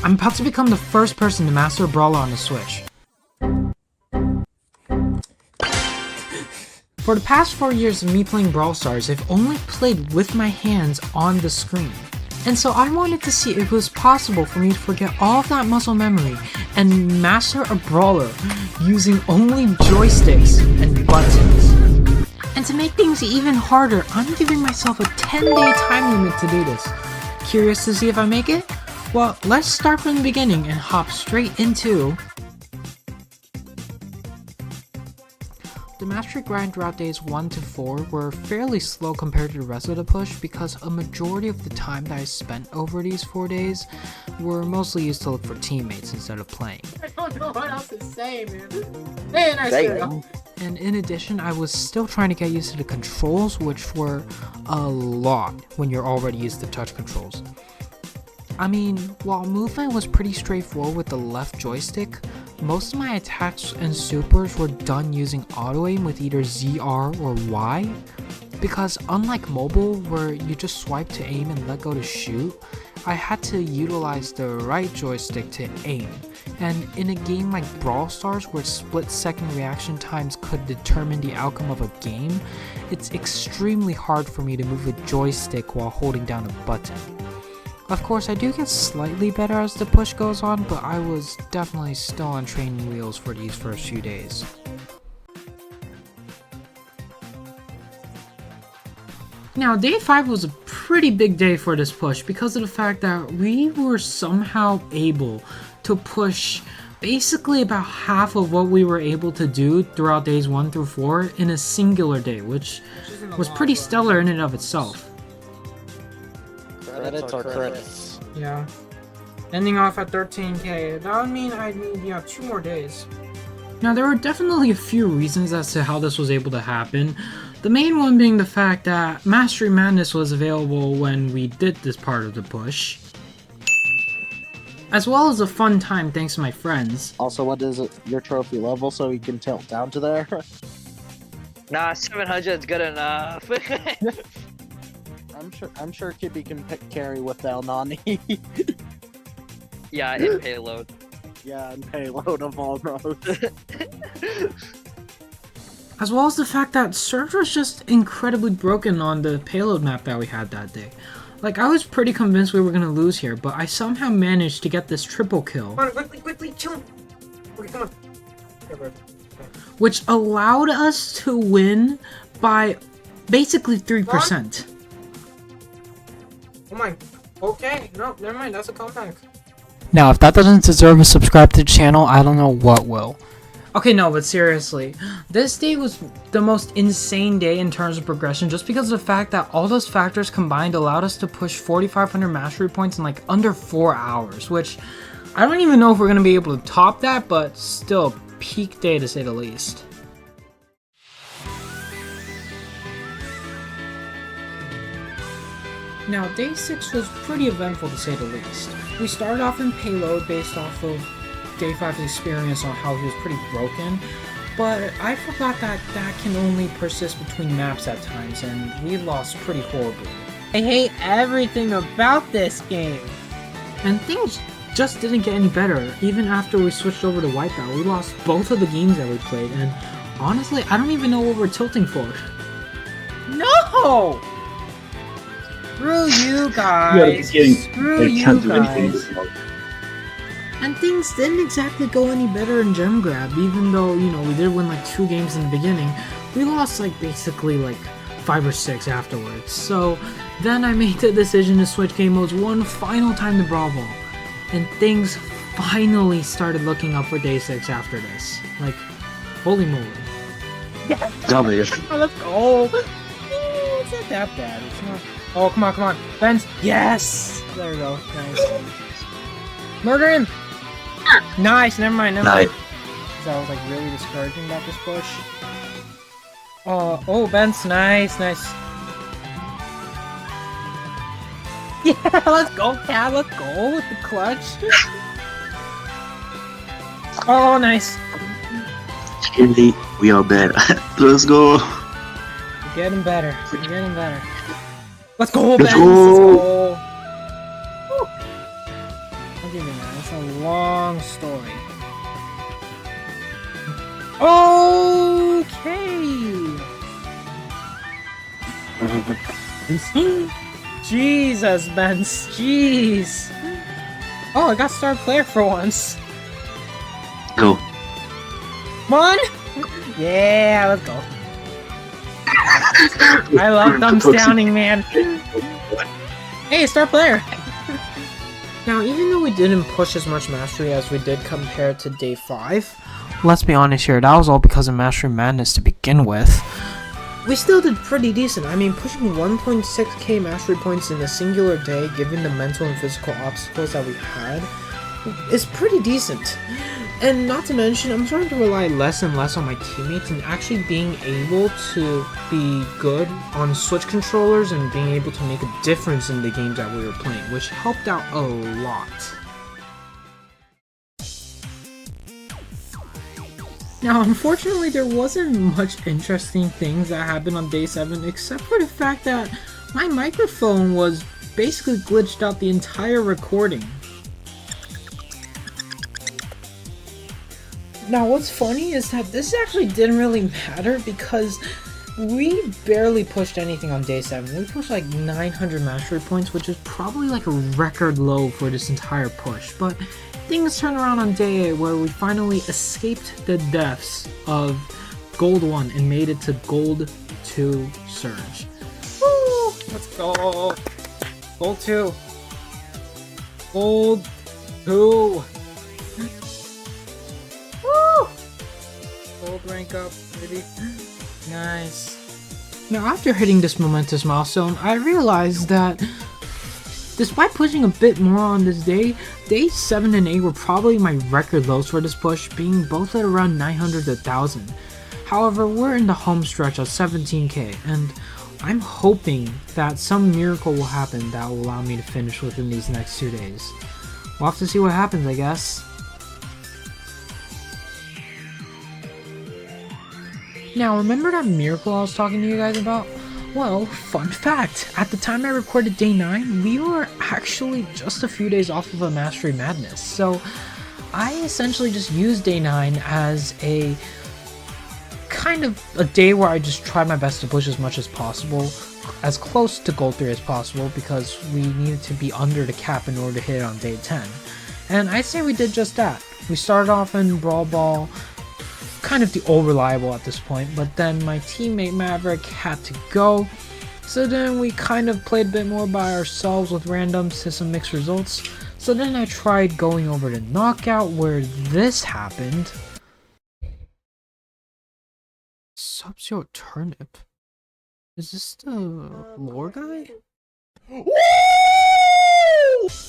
I'm about to become the first person to master a brawler on the Switch. For the past 4 years of me playing Brawl Stars, I've only played with my hands on the screen. And so I wanted to see if it was possible for me to forget all of that muscle memory and master a brawler using only joysticks and buttons. And to make things even harder, I'm giving myself a 10-day time limit to do this. Curious to see if I make it? Well, let's start from the beginning and hop straight into the mastery grind throughout days 1 to 4 were fairly slow compared to the rest of the push because a majority of the time that I spent over these 4 days were mostly used to look for teammates instead of playing. I don't know what else to say, man. Man, I swear. And in addition, I was still trying to get used to the controls, which were a lot when you're already used to touch controls. I mean, while movement was pretty straightforward with the left joystick, most of my attacks and supers were done using auto aim with either ZR or Y, because unlike mobile where you just swipe to aim and let go to shoot, I had to utilize the right joystick to aim. And in a game like Brawl Stars where split-second reaction times could determine the outcome of a game, it's extremely hard for me to move a joystick while holding down a button. Of course, I do get slightly better as the push goes on, but I was definitely still on training wheels for these first few days. Now, day 5 was a pretty big day for this push because of the fact that we were somehow able to push basically about half of what we were able to do throughout days 1 through 4 in a singular day, which was pretty stellar in and of itself. Credits or credits? Yeah. Ending off at 13k, that would mean I'd need, 2 more days. Now, there were definitely a few reasons as to how this was able to happen. The main one being the fact that Mastery Madness was available when we did this part of the push, as well as a fun time thanks to my friends. Also, what is your trophy level so you can tilt down to there? Nah, 700 is good enough. I'm sure Kibby can carry with El Nani. Yeah, in payload. Yeah, and payload of almost. As well as the fact that Surge was just incredibly broken on the payload map that we had that day. Like, I was pretty convinced we were gonna lose here, but I somehow managed to get this triple kill. Come on, quickly, chill. Okay, come on. Which allowed us to win by basically 3%. Oh my. Okay, no, never mind. That's a comeback. Now, if that doesn't deserve a subscribe to the channel, I don't know what will. Okay, no, but seriously, this day was the most insane day in terms of progression just because of the fact that all those factors combined allowed us to push 4,500 mastery points in like under 4 hours, which I don't even know if we're going to be able to top that, but still, peak day to say the least. Now, day 6 was pretty eventful to say the least. We started off in payload based off of day 5's experience on how he was pretty broken, but I forgot that that can only persist between maps at times, and we lost pretty horribly. I hate everything about this game! And things just didn't get any better. Even after we switched over to Wipeout, we lost both of the games that we played, and honestly, I don't even know what we're tilting for. No! Screw you guys! Screw you guys! And things didn't exactly go any better in Gem Grab, even though, we did win like 2 games in the beginning. We lost like basically like 5 or 6 afterwards. So then I made the decision to switch game modes one final time to Brawl Ball. And things finally started looking up for day 6 after this. Like, holy moly. Yeah. W. Oh, let's go. It's not that bad. It's not. Oh, come on. Bence. Yes. There we go. Nice. Murder him. Nice. Never mind. That was like really discouraging about this push. Oh, Bence. Nice. Yeah, let's go, Cat. Let's go with the clutch. Oh, nice. Indeed, we are better. Let's go. We're getting better. Let's go, Let's Bence. go. Let's go. Woo. I'll give you that. man. It's a long story. Okay. Jesus, Bence. Jeez. Oh, I got star player for once. Go. Come on. Yeah, let's go. I love thumbs downing, man. Hey, star player. Now, even though we didn't push as much mastery as we did compared to day 5, Let's be honest here, that was all because of Mastery Madness to begin with. we still did pretty decent. I mean, pushing 1.6k mastery points in a singular day, given the mental and physical obstacles that we had, is pretty decent. And not to mention, I'm starting to rely less and less on my teammates and actually being able to be good on Switch controllers and being able to make a difference in the games that we were playing, which helped out a lot. Now, unfortunately, there wasn't much interesting things that happened on day 7, except for the fact that my microphone was basically glitched out the entire recording. Now, what's funny is that this actually didn't really matter because we barely pushed anything on day 7. We pushed like 900 mastery points, which is probably like a record low for this entire push, but things turned around on day 8 where we finally escaped the deaths of Gold 1 and made it to Gold 2 Surge. Woo! Let's go! Gold 2! Gold 2! Woo! Gold rank up, baby. Nice. Now, after hitting this momentous milestone, I realized that despite pushing a bit more on this day, days 7 and 8 were probably my record lows for this push, being both at around 900 to 1000. However, we're in the home stretch of 17k, and I'm hoping that some miracle will happen that will allow me to finish within these next 2 days. We'll have to see what happens, I guess. Now, remember that miracle I was talking to you guys about? Well, fun fact, at the time I recorded day 9, we were actually just a few days off of a Mastery Madness, so I essentially just used day 9 as a kind of a day where I just tried my best to push as much as possible, as close to Gold 3 as possible, because we needed to be under the cap in order to hit it on day 10. And I'd say we did just that. We started off in Brawl Ball, kind of the old reliable at this point, but then my teammate Maverick had to go, so then we kind of played a bit more by ourselves with randoms to some mixed results. So then I tried going over to Knockout where this happened. Sub-Zero Turnip? Is this the lore guy?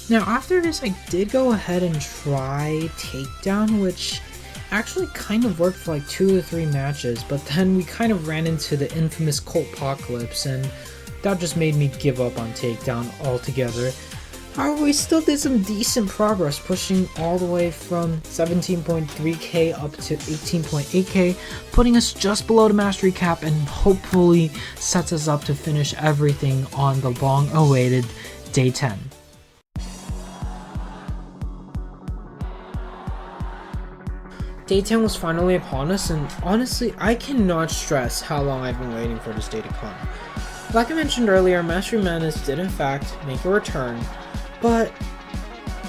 Now after this I did go ahead and try Takedown, which actually kind of worked for like 2 or 3 matches, but then we kind of ran into the infamous Colt Apocalypse and that just made me give up on Takedown altogether. However, we still did some decent progress, pushing all the way from 17.3k up to 18.8k, putting us just below the mastery cap and hopefully sets us up to finish everything on the long awaited day 10. Day 10 was finally upon us, and honestly, I cannot stress how long I've been waiting for this day to come. Like I mentioned earlier, Mastery Madness did in fact make a return, but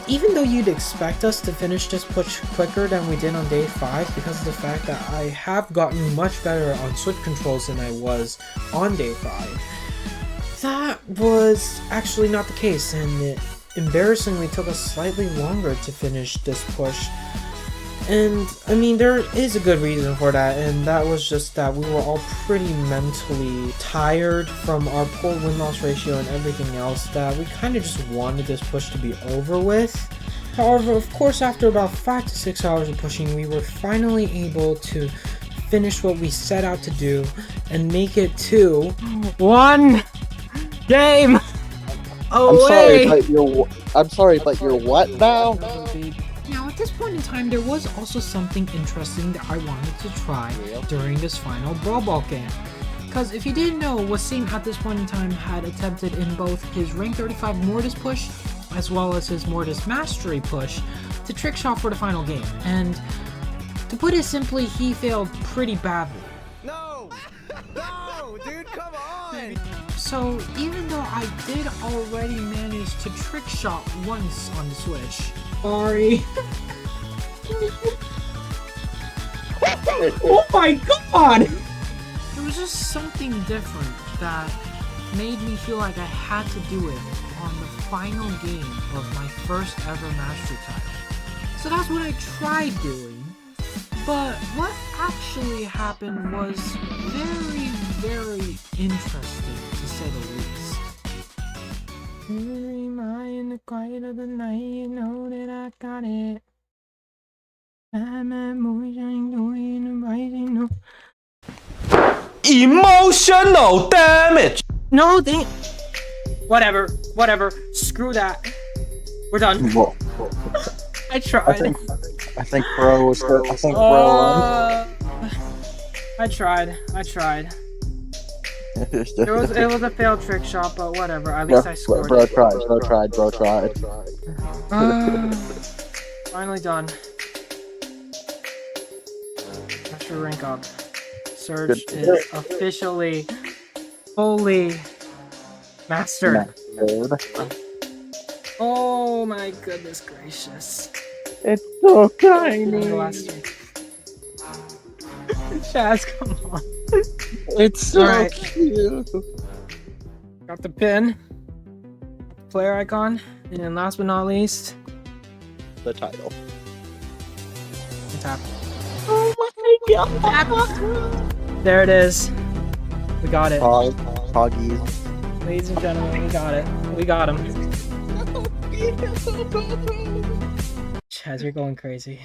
even though you'd expect us to finish this push quicker than we did on day 5 because of the fact that I have gotten much better on Switch controls than I was on day 5, that was actually not the case, and it embarrassingly took us slightly longer to finish this push. And I mean, there is a good reason for that, and that was just that we were all pretty mentally tired from our poor win-loss ratio and everything else, that we kind of just wanted this push to be over with. However, of course, after about 5 to 6 hours of pushing, we were finally able to finish what we set out to do and make it to 1 game away. I'm sorry, but you're what now? Now, at this point in time, there was also something interesting that I wanted to try during this final Brawl Ball game. Because if you didn't know, Waseem at this point in time had attempted in both his rank 35 Mortis push as well as his Mortis mastery push to trickshot for the final game. And to put it simply, he failed pretty badly. No! No! Dude, come on! So even though I did already manage to trickshot once on the Switch, sorry. Oh my god! There was just something different that made me feel like I had to do it on the final game of my first ever mastery title. So that's what I tried doing. But what actually happened was very, very interesting, to say the least. In the quiet of the night, you know that I got it. Emotional damage! No, dang. Whatever. Screw that. We're done. Well, I tried. I think bro was good. I think bro. I tried. It was a failed trick shot, but whatever. At least I scored. Bro tried. Finally done. Master rank up. Surge is officially fully mastered. Oh my goodness gracious. It's so tiny. Chaz, come on. It's so Alright. cute. Got the pin, player icon, and then last but not least, The title. the tap. Oh my god. There it is. We got it. Hoggies. Ladies and gentlemen, we got it. We got him. Chaz, you're going crazy.